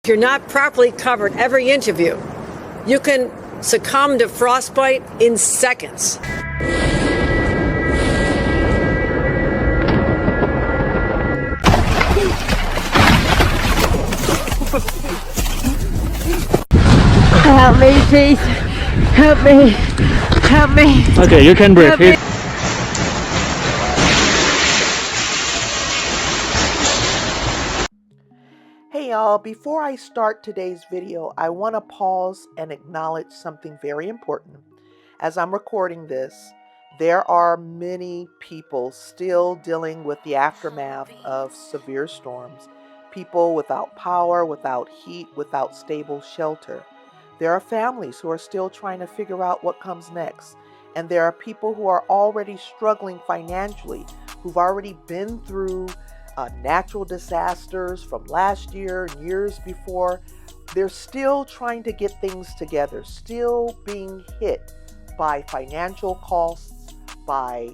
If you're not properly covered every inch of you, you can succumb to frostbite in seconds. Help me, please. Help me. Help me. Okay, you can breathe. Hey y'all, before I start today's video, I want to pause and acknowledge something very important. As I'm recording this, there are many people still dealing with the aftermath of severe storms. People without power, without heat, without stable shelter. There are families who are still trying to figure out what comes next. And there are people who are already struggling financially, who've already been through natural disasters from last year and years before. They're still trying to get things together, still being hit by financial costs, by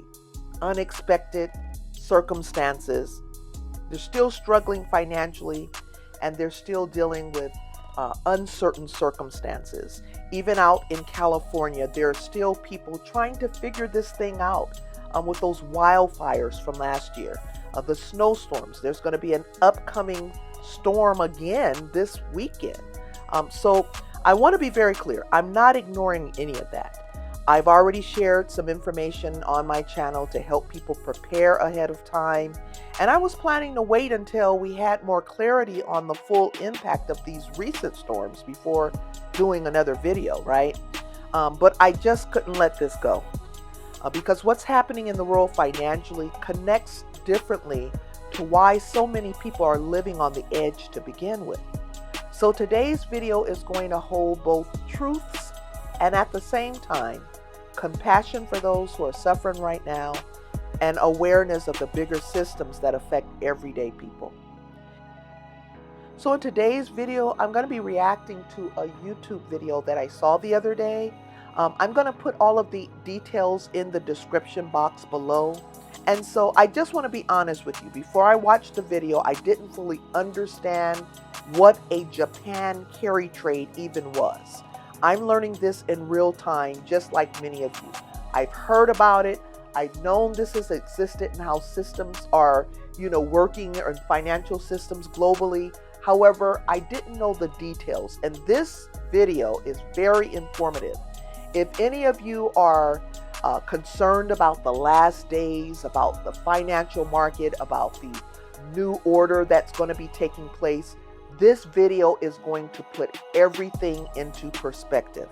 unexpected circumstances. They're still struggling financially, and they're still dealing with uncertain circumstances. Even out in California, there are still people trying to figure this thing out with those wildfires from last year. The snowstorms. There's going to be an upcoming storm again this weekend. So I want to be very clear. I'm not ignoring any of that. I've already shared some information on my channel to help people prepare ahead of time. And I was planning to wait until we had more clarity on the full impact of these recent storms before doing another video, right? But I just couldn't let this go. Because what's happening in the world financially connects differently to why so many people are living on the edge to begin with. So today's video is going to hold both truths and at the same time compassion for those who are suffering right now and awareness of the bigger systems that affect everyday people. So in today's video, I'm going to be reacting to a YouTube video that I saw the other day. I'm going to put all of the details in the description box below. And so I just want to be honest with you. Before I watched the video, I didn't fully understand what a Japan carry trade even was. I'm learning this in real time, just like many of you. I've heard about it. I've known this has existed and how systems are, working in financial systems globally. However, I didn't know the details. And this video is very informative. If any of you are concerned about the last days, about the financial market, about the new order that's going to be taking place, this video is going to put everything into perspective.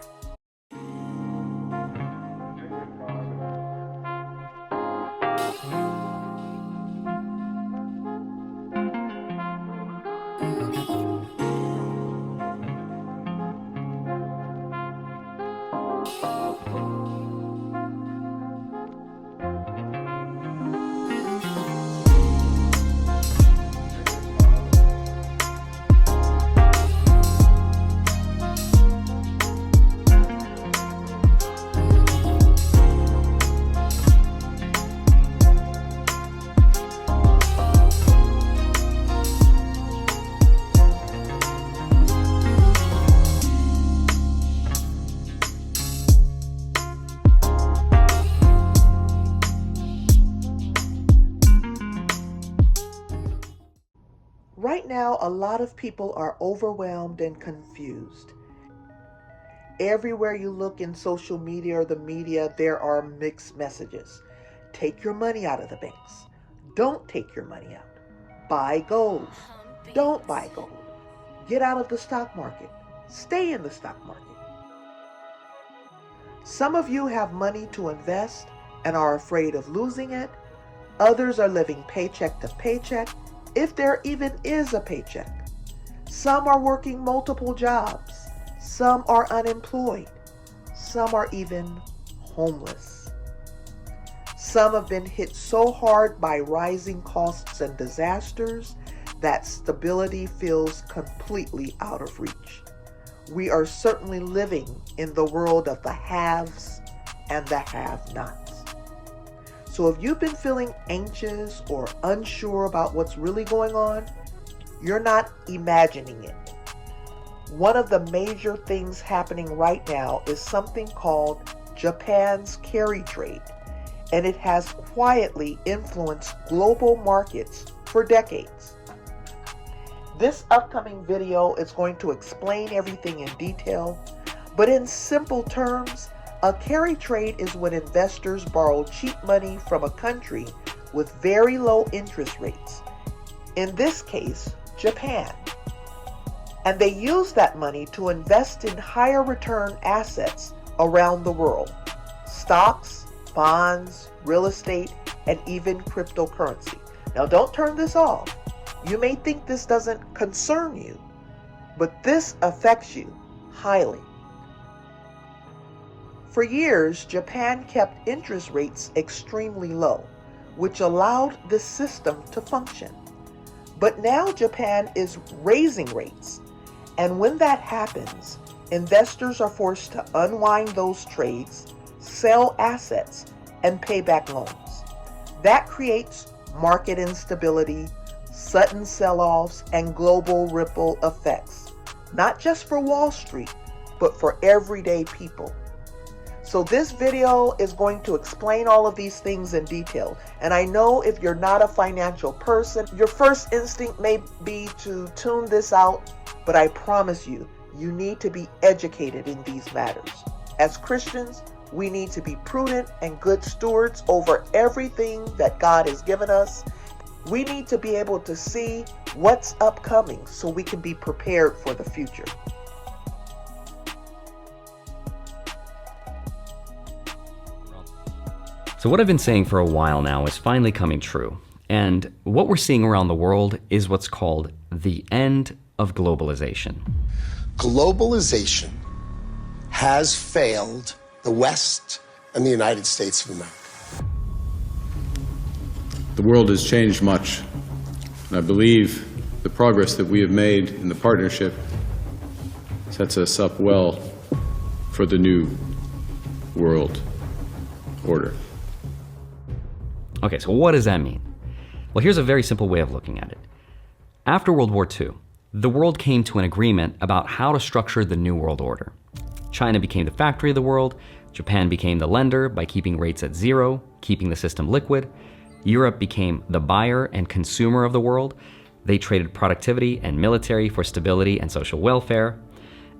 Right now, a lot of people are overwhelmed and confused. Everywhere you look in social media or the media, there are mixed messages. Take your money out of the banks. Don't take your money out. Buy gold. Don't buy gold. Get out of the stock market. Stay in the stock market. Some of you have money to invest and are afraid of losing it. Others are living paycheck to paycheck, if there even is a paycheck. Some are working multiple jobs. Some are unemployed. Some are even homeless. Some have been hit so hard by rising costs and disasters that stability feels completely out of reach. We are certainly living in the world of the haves and the have-nots. So if you've been feeling anxious or unsure about what's really going on, you're not imagining it. One of the major things happening right now is something called Japan's carry trade, and it has quietly influenced global markets for decades. This upcoming video is going to explain everything in detail, but in simple terms, a carry trade is when investors borrow cheap money from a country with very low interest rates, in this case, Japan. And they use that money to invest in higher return assets around the world: stocks, bonds, real estate, and even cryptocurrency. Now, don't turn this off. You may think this doesn't concern you, but this affects you highly. For years, Japan kept interest rates extremely low, which allowed this system to function. But now Japan is raising rates, and when that happens, investors are forced to unwind those trades, sell assets, and pay back loans. That creates market instability, sudden sell-offs, and global ripple effects, not just for Wall Street, but for everyday people. So this video is going to explain all of these things in detail. And I know if you're not a financial person, your first instinct may be to tune this out, but I promise you, you need to be educated in these matters. As Christians, we need to be prudent and good stewards over everything that God has given us. We need to be able to see what's upcoming so we can be prepared for the future. So what I've been saying for a while now is finally coming true. And what we're seeing around the world is what's called the end of globalization. Globalization has failed the West and the United States of America. The world has changed much, and I believe the progress that we have made in the partnership sets us up well for the new world order. Okay, so what does that mean? Well, here's a very simple way of looking at it. After World War II, the world came to an agreement about how to structure the new world order. China became the factory of the world, Japan became the lender by keeping rates at zero, keeping the system liquid. Europe became the buyer and consumer of the world. They traded productivity and military for stability and social welfare.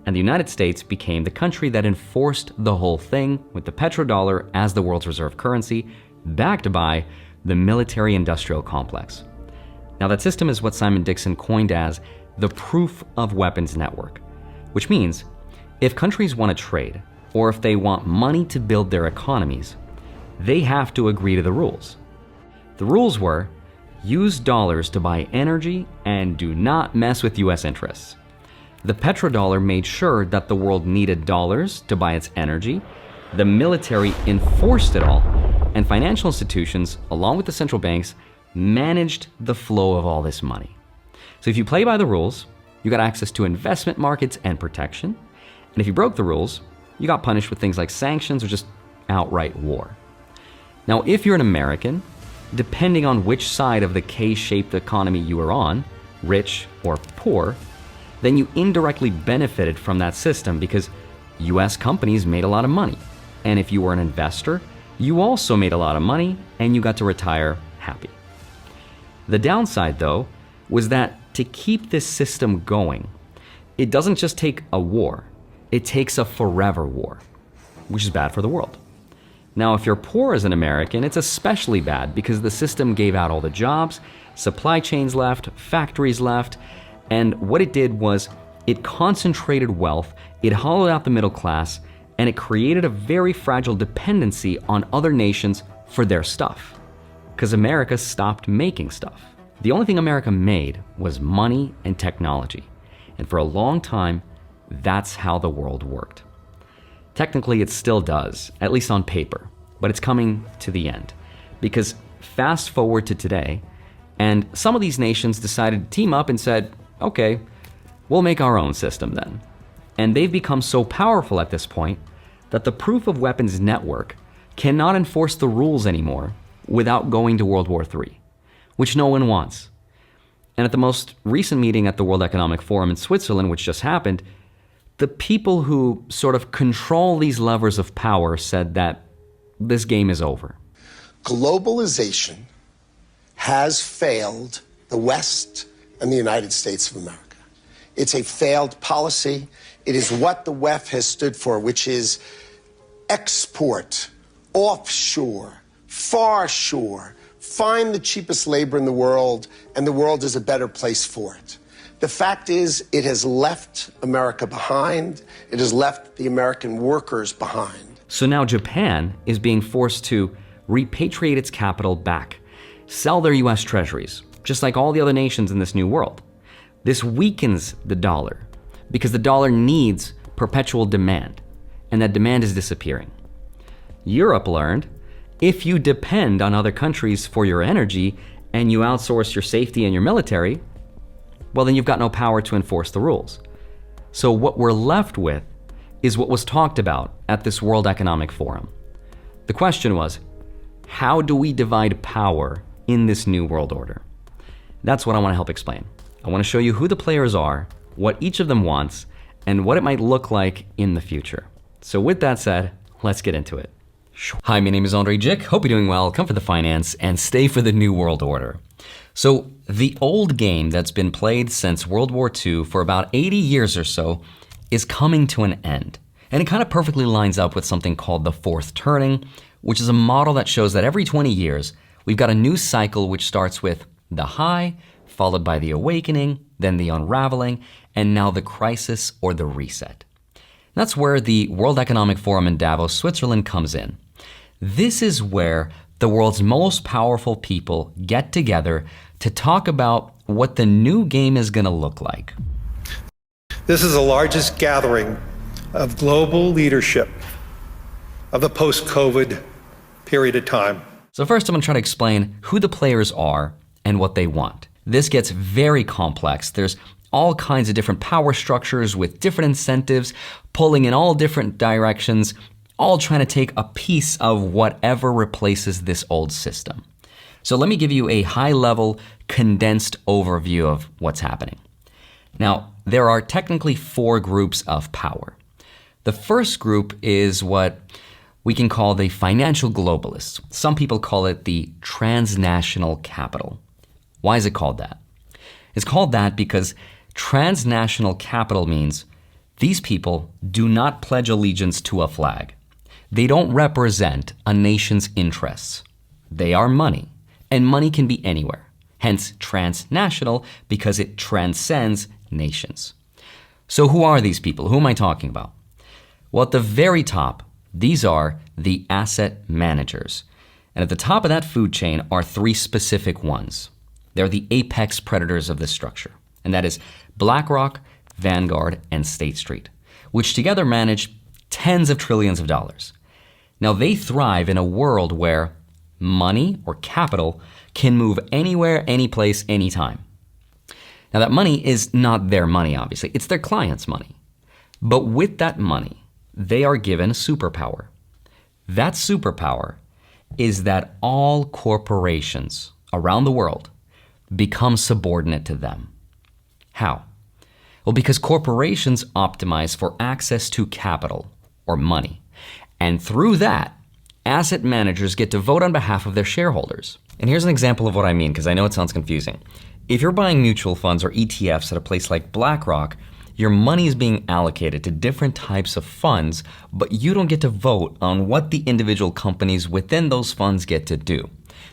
And the United States became the country that enforced the whole thing with the petrodollar as the world's reserve currency, backed by the military-industrial complex. Now that system is what Simon Dixon coined as the proof of weapons network, which means if countries want to trade, or if they want money to build their economies, they have to agree to the rules. The rules were, use dollars to buy energy and do not mess with US interests. The petrodollar made sure that the world needed dollars to buy its energy, the military enforced it all, and financial institutions, along with the central banks, managed the flow of all this money. So if you play by the rules, you got access to investment markets and protection. And if you broke the rules, you got punished with things like sanctions or just outright war. Now, if you're an American, depending on which side of the K-shaped economy you were on, rich or poor, then you indirectly benefited from that system because US companies made a lot of money. And if you were an investor, you also made a lot of money and you got to retire happy. The downside, though, was that to keep this system going, it doesn't just take a war, it takes a forever war, which is bad for the world. Now, if you're poor as an American, it's especially bad because the system gave out all the jobs, supply chains left, factories left, and what it did was it concentrated wealth, it hollowed out the middle class, and it created a very fragile dependency on other nations for their stuff, because America stopped making stuff. The only thing America made was money and technology, and for a long time, that's how the world worked. Technically, it still does, at least on paper, but it's coming to the end, because fast forward to today, and some of these nations decided to team up and said, okay, we'll make our own system then. And they've become so powerful at this point that the proof of weapons network cannot enforce the rules anymore without going to World War III, which no one wants. And at the most recent meeting at the World Economic Forum in Switzerland, which just happened, the people who sort of control these levers of power said that this game is over. Globalization has failed the West and the United States of America. It's a failed policy. It is what the WEF has stood for, which is export, offshore, far shore, find the cheapest labor in the world, and the world is a better place for it. The fact is, it has left America behind. It has left the American workers behind. So now Japan is being forced to repatriate its capital back, sell their US treasuries, just like all the other nations in this new world. This weakens the dollar because the dollar needs perpetual demand, and that demand is disappearing. Europe learned if you depend on other countries for your energy and you outsource your safety and your military, well, then you've got no power to enforce the rules. So what we're left with is what was talked about at this World Economic Forum. The question was, how do we divide power in this new world order? That's what I want to help explain. I want to show you who the players are, what each of them wants, and what it might look like in the future. So with that said, let's get into it. Hi, my name is Andrew Jikh. Hope you're doing well. Come for the finance and stay for the new world order. So the old game that's been played since World War II for about 80 years or so is coming to an end. And it kind of perfectly lines up with something called the fourth turning, which is a model that shows that every 20 years, we've got a new cycle which starts with the high, followed by the awakening, then the unraveling, and now the crisis or the reset. That's where the World Economic Forum in Davos, Switzerland comes in. This is where the world's most powerful people get together to talk about what the new game is going to look like. This is the largest gathering of global leadership of the post-COVID period of time. So first I'm going to try to explain who the players are and what they want. This gets very complex. There's all kinds of different power structures with different incentives, pulling in all different directions, all trying to take a piece of whatever replaces this old system. So let me give you a high-level, condensed overview of what's happening. Now, there are technically 4 groups of power. The first group is what we can call the financial globalists. Some people call it the transnational capital. Why is it called that? It's called that because transnational capital means these people do not pledge allegiance to a flag. They don't represent a nation's interests. They are money, and money can be anywhere. Hence transnational, because it transcends nations. So who are these people? Who am I talking about? Well, at the very top, these are the asset managers. And at the top of that food chain are 3 specific ones. They're the apex predators of this structure. And that is BlackRock, Vanguard, and State Street, which together manage tens of trillions of dollars. Now, they thrive in a world where money or capital can move anywhere, anyplace, anytime. Now, that money is not their money, obviously. It's their clients' money. But with that money, they are given a superpower. That superpower is that all corporations around the world become subordinate to them. How? Well, because corporations optimize for access to capital or money. And through that, asset managers get to vote on behalf of their shareholders. And here's an example of what I mean, because I know it sounds confusing. If you're buying mutual funds or ETFs at a place like BlackRock, your money is being allocated to different types of funds, but you don't get to vote on what the individual companies within those funds get to do.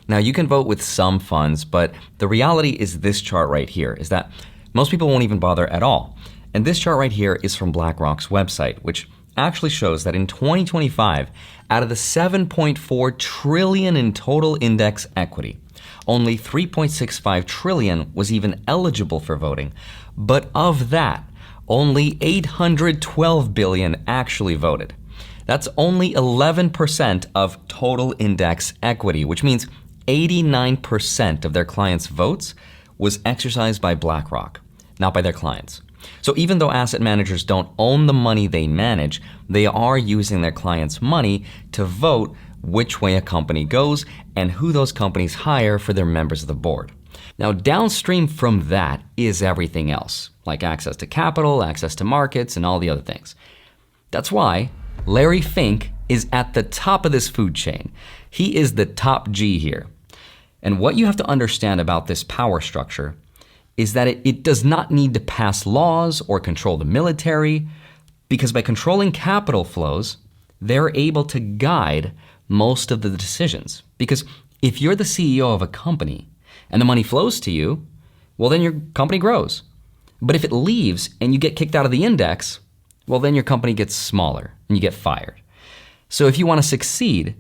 Now, you can vote with some funds, but the reality is this chart right here, is that most people won't even bother at all. And this chart right here is from BlackRock's website, which actually shows that in 2025, out of the 7.4 trillion in total index equity, only 3.65 trillion was even eligible for voting. But of that, only 812 billion actually voted. That's only 11% of total index equity, which means 89% of their clients' votes was exercised by BlackRock, not by their clients. So even though asset managers don't own the money they manage, they are using their clients' money to vote which way a company goes and who those companies hire for their members of the board. Now, downstream from that is everything else, like access to capital, access to markets, and all the other things. That's why Larry Fink is at the top of this food chain. He is the top G here. And what you have to understand about this power structure is that it does not need to pass laws or control the military, because by controlling capital flows, they're able to guide most of the decisions. Because if you're the CEO of a company and the money flows to you, well, then your company grows. But if it leaves and you get kicked out of the index, well, then your company gets smaller and you get fired. So if you want to succeed,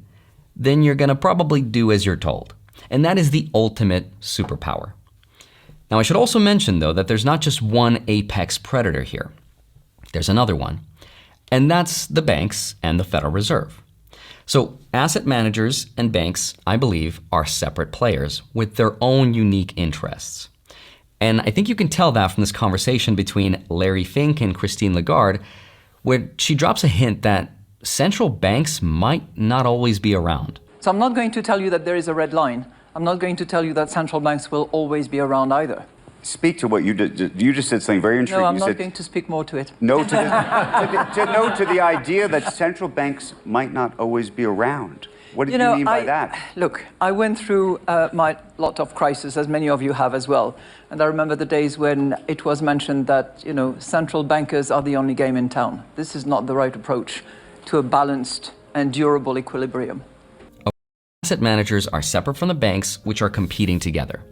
then you're going to probably do as you're told. And that is the ultimate superpower. Now, I should also mention, though, that there's not just one apex predator here. There's another one, and that's the banks and the Federal Reserve. So asset managers and banks, I believe, are separate players with their own unique interests. And I think you can tell that from this conversation between Larry Fink and Christine Lagarde, where she drops a hint that central banks might not always be around. So I'm not going to tell you that there is a red line. I'm not going to tell you that central banks will always be around either. Speak to what you did. You just said something very intriguing. No, I'm not going to speak more to it. No to the idea that central banks might not always be around. What did you mean by that? Look, I went through my lot of crises, as many of you have as well. And I remember the days when it was mentioned that, central bankers are the only game in town. This is not the right approach to a balanced and durable equilibrium. Asset managers are separate from the banks, which are competing together.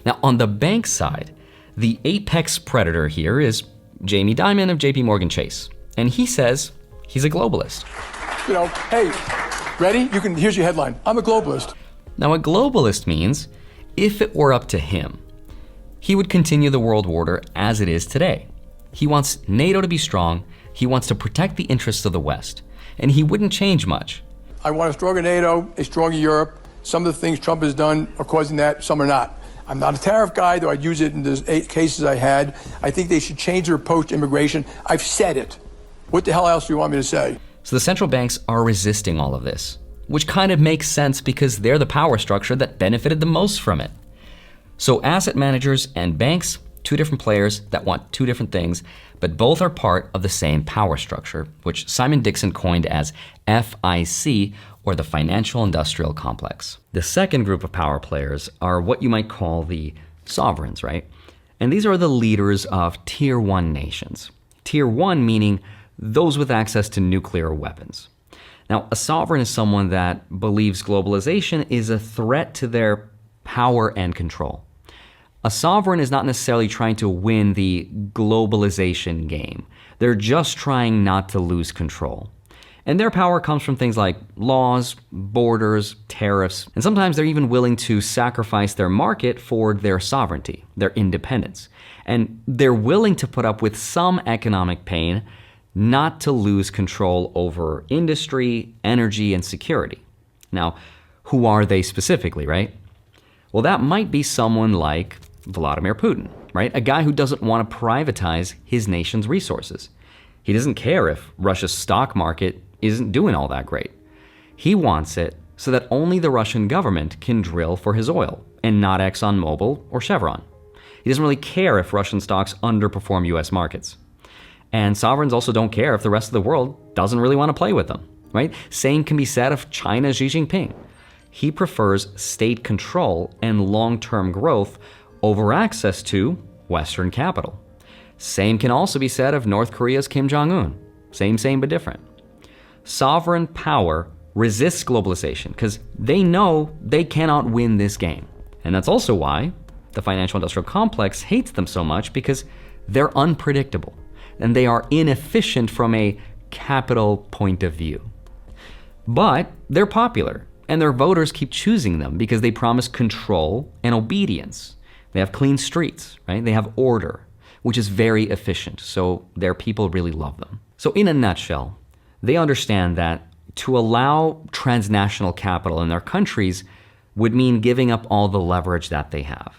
Now, on the bank side, the apex predator here is Jamie Dimon of JP Morgan Chase. And he says he's a globalist. Hey, ready? Here's your headline. I'm a globalist. Now, a globalist means if it were up to him, he would continue the world order as it is today. He wants NATO to be strong. He wants to protect the interests of the West. And he wouldn't change much. I want a stronger NATO, a stronger Europe. Some of the things Trump has done are causing that, some are not. I'm not a tariff guy, though I'd use it in the 8 cases I had. I think they should change their approach to immigration. I've said it. What the hell else do you want me to say? So the central banks are resisting all of this, which kind of makes sense because they're the power structure that benefited the most from it. So asset managers and banks, two different players that want two different things, but both are part of the same power structure, which Simon Dixon coined as FIC, or the Financial Industrial Complex. The second group of power players are what you might call the sovereigns, right? And these are the leaders of Tier 1 nations. Tier 1 meaning those with access to nuclear weapons. Now, a sovereign is someone that believes globalization is a threat to their power and control. A sovereign is not necessarily trying to win the globalization game. They're just trying not to lose control. And their power comes from things like laws, borders, tariffs, and sometimes they're even willing to sacrifice their market for their sovereignty, their independence. And they're willing to put up with some economic pain not to lose control over industry, energy, and security. Now, who are they specifically, right? Well, that might be someone like Vladimir Putin, right? A guy who doesn't want to privatize his nation's resources. He doesn't care if Russia's stock market isn't doing all that great. He wants it so that only the Russian government can drill for his oil and not ExxonMobil or Chevron. He doesn't really care if Russian stocks underperform US markets. And sovereigns also don't care if the rest of the world doesn't really want to play with them, right? Same can be said of China's Xi Jinping. He prefers state control and long-term growth over access to Western capital. Same can also be said of North Korea's Kim Jong-un. Same but different. Sovereign power resists globalization because they know they cannot win this game. And that's also why the financial industrial complex hates them so much, because they're unpredictable and they are inefficient from a capital point of view. But they're popular and their voters keep choosing them because they promise control and obedience. They have clean streets, right? They have order, which is very efficient. So their people really love them. So in a nutshell, they understand that to allow transnational capital in their countries would mean giving up all the leverage that they have.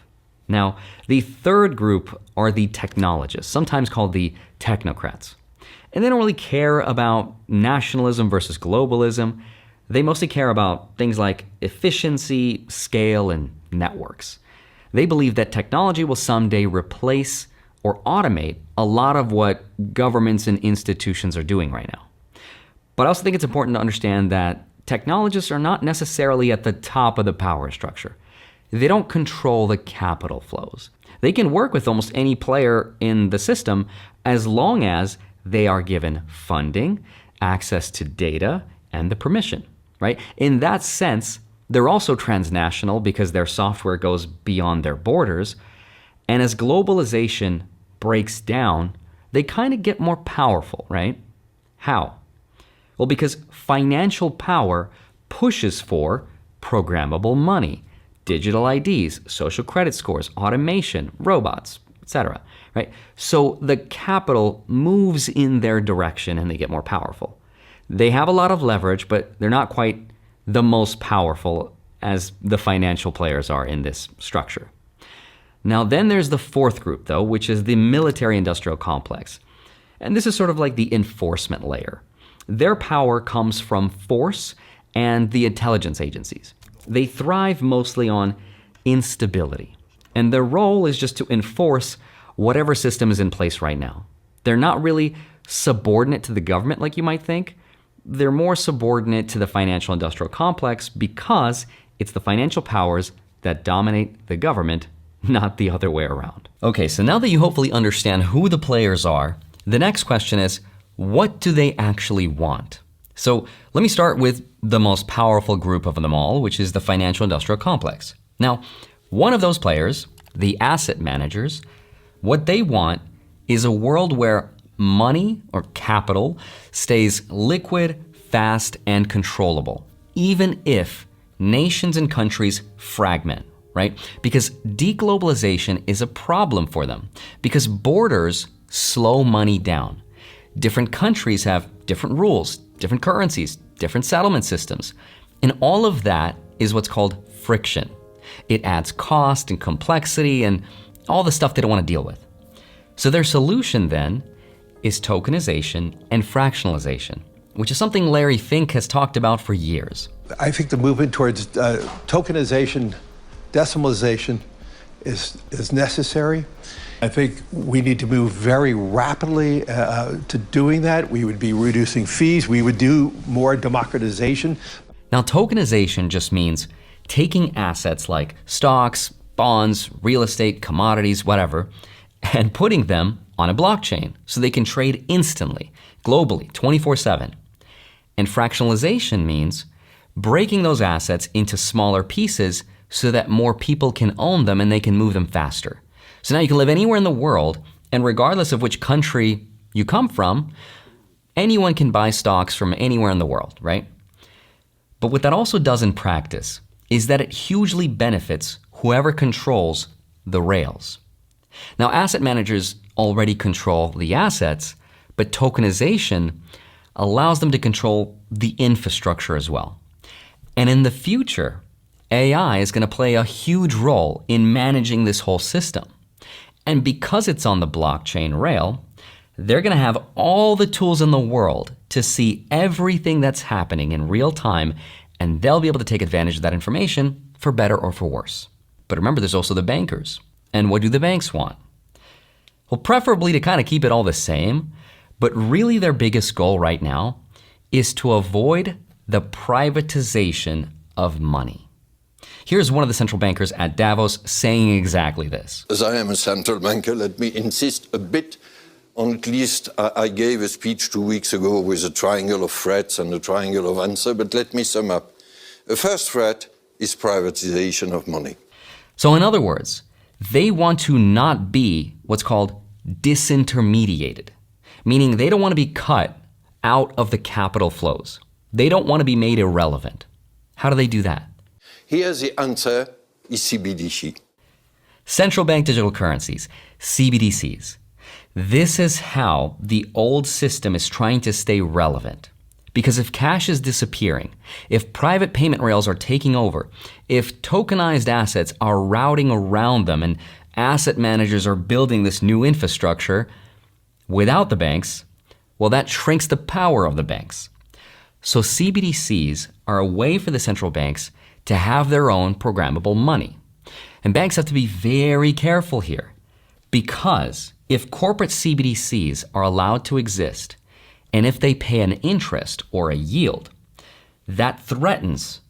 Now, the third group are the technologists, sometimes called the technocrats. And they don't really care about nationalism versus globalism. They mostly care about things like efficiency, scale, and networks. They believe that technology will someday replace or automate a lot of what governments and institutions are doing right now. But I also think it's important to understand that technologists are not necessarily at the top of the power structure. They don't control the capital flows. They can work with almost any player in the system as long as they are given funding, access to data, and the permission, right? In that sense, they're also transnational because their software goes beyond their borders. And as globalization breaks down, they kind of get more powerful, right? How? Well, because financial power pushes for programmable money, digital IDs, social credit scores, automation, robots, etc. Right? So the capital moves in their direction and they get more powerful. They have a lot of leverage, but they're not quite the most powerful as the financial players are in this structure. Now then there's the fourth group though, which is the military-industrial complex. And this is sort of like the enforcement layer. Their power comes from force and the intelligence agencies. They thrive mostly on instability. And their role is just to enforce whatever system is in place right now. They're not really subordinate to the government like you might think. They're more subordinate to the financial industrial complex because it's the financial powers that dominate the government, not the other way around. Okay, so now that you hopefully understand who the players are, the next question is, what do they actually want? So let me start with the most powerful group of them all, which is the financial industrial complex. Now, one of those players, the asset managers, what they want is a world where money or capital stays liquid, fast, and controllable, even if nations and countries fragment, right? Because deglobalization is a problem for them because borders slow money down. Different countries have different rules, different currencies, different settlement systems. And all of that is what's called friction. It adds cost and complexity and all the stuff they don't want to deal with. So their solution then is tokenization and fractionalization, which is something Larry Fink has talked about for years. I think the movement towards tokenization, decimalization is necessary. I think we need to move very rapidly to doing that. We would be reducing fees. We would do more democratization. Now, tokenization just means taking assets like stocks, bonds, real estate, commodities, whatever, and putting them on a blockchain so they can trade instantly, globally, 24/7. And fractionalization means breaking those assets into smaller pieces so that more people can own them and they can move them faster. So now you can live anywhere in the world, and regardless of which country you come from, anyone can buy stocks from anywhere in the world, right? But what that also does in practice is that it hugely benefits whoever controls the rails. Now, asset managers already control the assets, but tokenization allows them to control the infrastructure as well. And in the future, AI is going to play a huge role in managing this whole system. And because it's on the blockchain rail, they're going to have all the tools in the world to see everything that's happening in real time, and they'll be able to take advantage of that information for better or for worse. But remember, there's also the bankers. And what do the banks want? Well, preferably to kind of keep it all the same, but really their biggest goal right now is to avoid the privatization of money. Here's one of the central bankers at Davos saying exactly this. As I am a central banker, let me insist a bit on at least I gave a speech 2 weeks ago with a triangle of threats and a triangle of answer, but let me sum up. The first threat is privatization of money. So in other words, they want to not be what's called disintermediated, meaning they don't want to be cut out of the capital flows. They don't want to be made irrelevant. How do they do that? Here the answer is CBDC. Central bank digital currencies, CBDCs. This is how the old system is trying to stay relevant. Because if cash is disappearing, if private payment rails are taking over, if tokenized assets are routing around them and asset managers are building this new infrastructure without the banks, well, that shrinks the power of the banks. So CBDCs are a way for the central banks to have their own programmable money. And banks have to be very careful here, because if corporate CBDCs are allowed to exist, and if they pay an interest or a yield, that threatens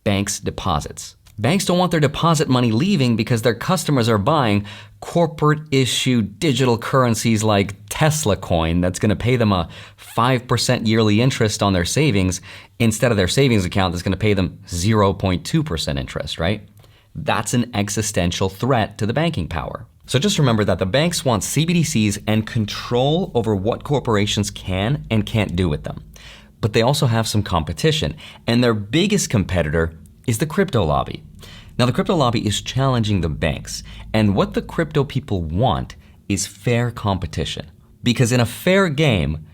banks' deposits. Banks don't want their deposit money leaving because their customers are buying corporate-issued digital currencies like Tesla coin that's going to pay them a 5% yearly interest on their savings instead of their savings account that's going to pay them 0.2% interest, right? That's an existential threat to the banking power. So just remember that the banks want CBDCs and control over what corporations can and can't do with them. But they also have some competition, and their biggest competitor is the crypto lobby. Now, the crypto lobby is challenging the banks, and what the crypto people want is fair competition. Because in a fair game,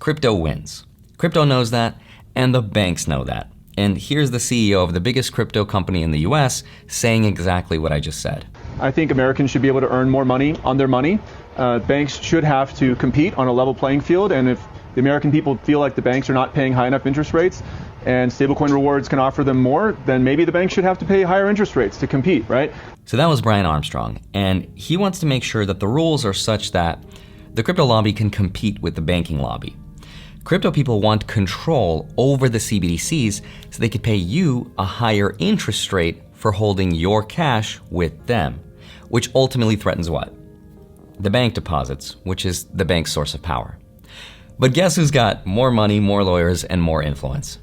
crypto wins. Crypto knows that, and the banks know that. And here's the CEO of the biggest crypto company in the US saying exactly what I just said. I think Americans should be able to earn more money on their money. Banks should have to compete on a level playing field, and if the American people feel like the banks are not paying high enough interest rates and stablecoin rewards can offer them more, then maybe the banks should have to pay higher interest rates to compete, right? So that was Brian Armstrong, and he wants to make sure that the rules are such that the crypto lobby can compete with the banking lobby. Crypto people want control over the CBDCs so they could pay you a higher interest rate for holding your cash with them, which ultimately threatens what? The bank deposits, which is the bank's source of power. But guess who's got more money, more lawyers, and more influence?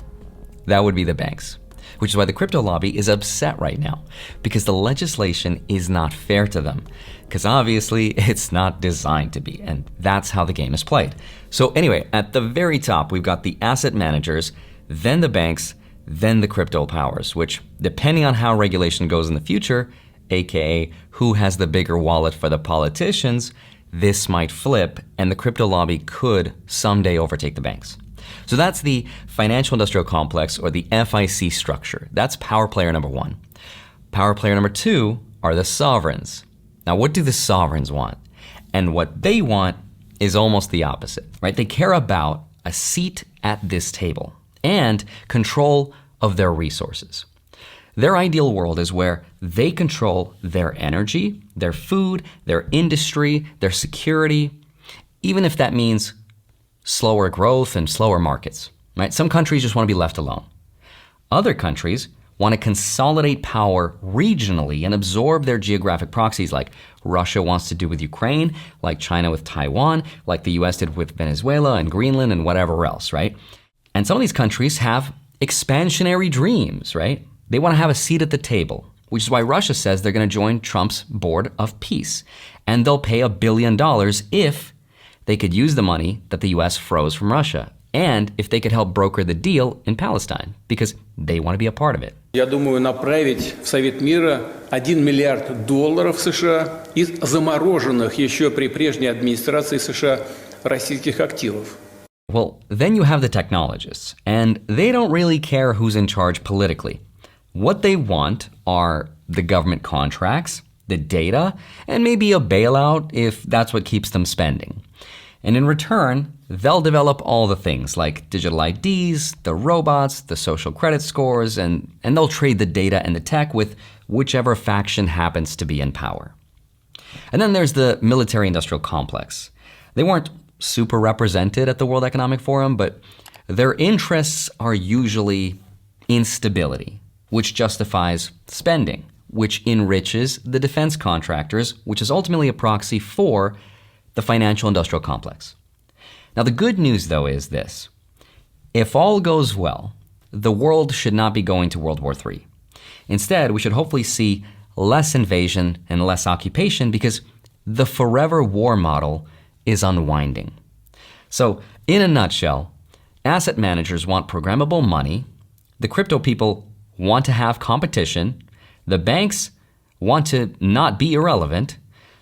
That would be the banks, which is why the crypto lobby is upset right now, because the legislation is not fair to them, because obviously it's not designed to be, and that's how the game is played. So anyway, at the very top, we've got the asset managers, then the banks, then the crypto powers, which, depending on how regulation goes in the future, aka who has the bigger wallet for the politicians, this might flip, and the crypto lobby could someday overtake the banks. So that's the financial industrial complex, or the FIC structure. That's power player number one. Power player number two are the sovereigns. Now, what do the sovereigns want? And what they want is almost the opposite, right? They care about a seat at this table and control of their resources. Their ideal world is where they control their energy, their food, their industry, their security, even if that means slower growth and slower markets, right? Some countries just want to be left alone. Other countries want to consolidate power regionally and absorb their geographic proxies, like Russia wants to do with Ukraine, like China with Taiwan, like the US did with Venezuela and Greenland and whatever else, right? And some of these countries have expansionary dreams, right? They want to have a seat at the table, which is why Russia says they're going to join Trump's board of peace. And they'll pay $1 billion if they could use the money that the US froze from Russia, and if they could help broker the deal in Palestine, because they want to be a part of it. Я думаю, направить в Совет мира $1 миллиард США из замороженных еще при прежней администрации США российских активов. Well, then you have the technologists, and they don't really care who's in charge politically. What they want are the government contracts, the data, and maybe a bailout if that's what keeps them spending. And in return, they'll develop all the things like digital IDs, the robots, the social credit scores, and they'll trade the data and the tech with whichever faction happens to be in power. And then there's the military-industrial complex. They weren't super represented at the World Economic Forum, but their interests are usually instability, which justifies spending, which enriches the defense contractors, which is ultimately a proxy for the financial industrial complex. Now, the good news, though, is this. If all goes well, the world should not be going to World War III. Instead, we should hopefully see less invasion and less occupation because the forever war model is unwinding. So, in a nutshell, asset managers want programmable money, the crypto people want to have competition, the banks want to not be irrelevant,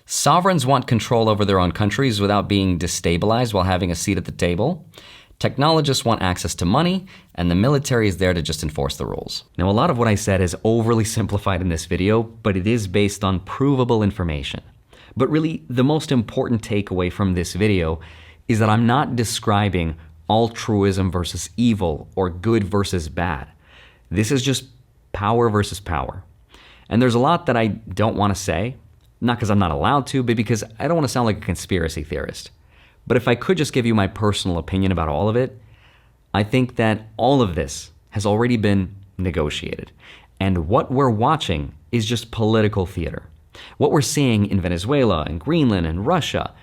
sovereigns want control over their own countries without being destabilized while having a seat at the table, technologists want access to money, and the military is there to just enforce the rules. Now, a lot of what I said is overly simplified in this video, but it is based on provable information. But really, the most important takeaway from this video is that I'm not describing altruism versus evil or good versus bad. This is just power versus power. And there's a lot that I don't want to say, not because I'm not allowed to, but because I don't want to sound like a conspiracy theorist. But if I could just give you my personal opinion about all of it, I think that all of this has already been negotiated. And what we're watching is just political theater. What we're seeing in Venezuela and Greenland and Russia,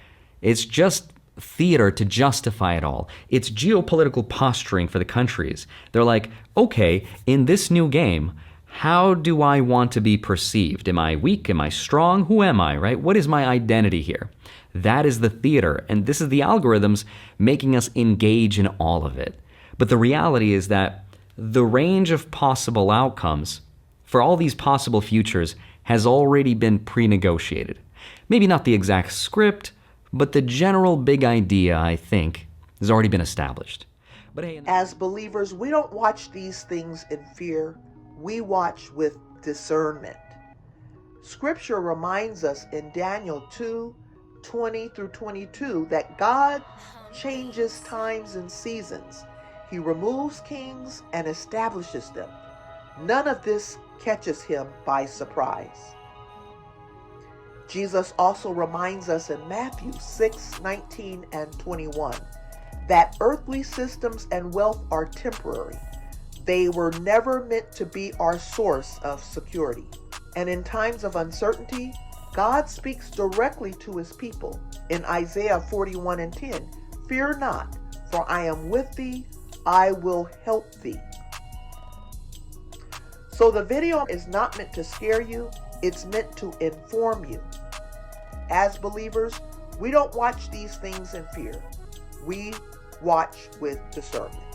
it's just theater to justify it all. It's geopolitical posturing for the countries. They're like, okay, in this new game, how do I want to be perceived? Am I weak? Am I strong? Who am I, right? What is my identity here? That is the theater, and this is the algorithms making us engage in all of it. But the reality is that the range of possible outcomes for all these possible futures has already been pre-negotiated. Maybe not the exact script, but the general big idea, I think, has already been established. But hey, as believers, we don't watch these things in fear. We watch with discernment. Scripture reminds us in Daniel 2:20 through 22 that God changes times and seasons. He removes kings and establishes them. None of this catches him by surprise. Jesus also reminds us in Matthew 6:19 and 21 that earthly systems and wealth are temporary. They were never meant to be our source of security. And in times of uncertainty, God speaks directly to his people. In Isaiah 41 and 10, "Fear not, for I am with thee, I will help thee." So the video is not meant to scare you, it's meant to inform you. As believers, we don't watch these things in fear. We watch with discernment.